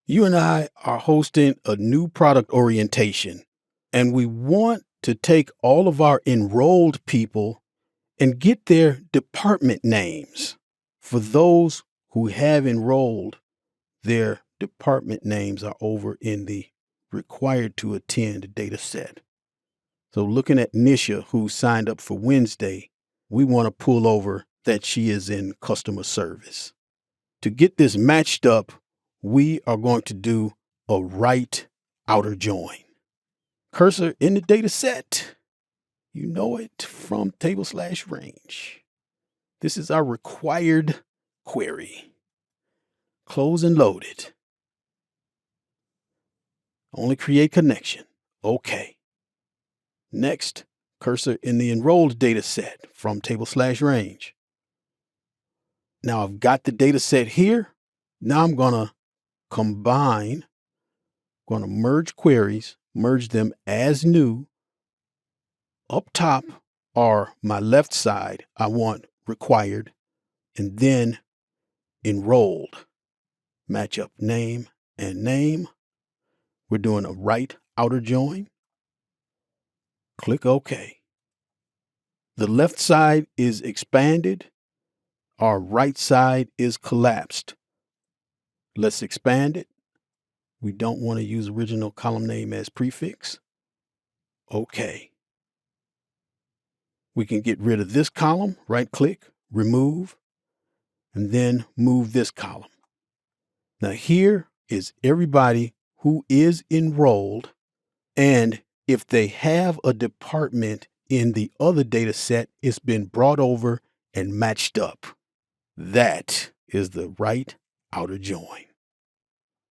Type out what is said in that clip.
You and I are hosting a new product orientation, and we want to take all of our enrolled people and get their department names. For those who have enrolled, their department names are over in the required to attend data set. So looking at Nisha, who signed up for Wednesday, we want to pull over that she is in customer service. To get this matched up, we are going to do a right outer join. Cursor in the data set. You know it from table/range. This is our required query. Close and load it. Only create connection. Okay. Next, cursor in the enrolled data set from table/range. Now I've got the data set here. Now I'm going to combine, going to merge queries, merge them as new. Up top are my left side. I want required, and then enrolled. Match up name and name. We're doing a right outer join. Click OK. The left side is expanded. Our right side is collapsed. Let's expand it. We don't want to use original column name as prefix. OK. We can get rid of this column, right click, remove, and then move this column. Now here is everybody who is enrolled, and if they have a department in the other data set, it's been brought over and matched up. That is the right outer join.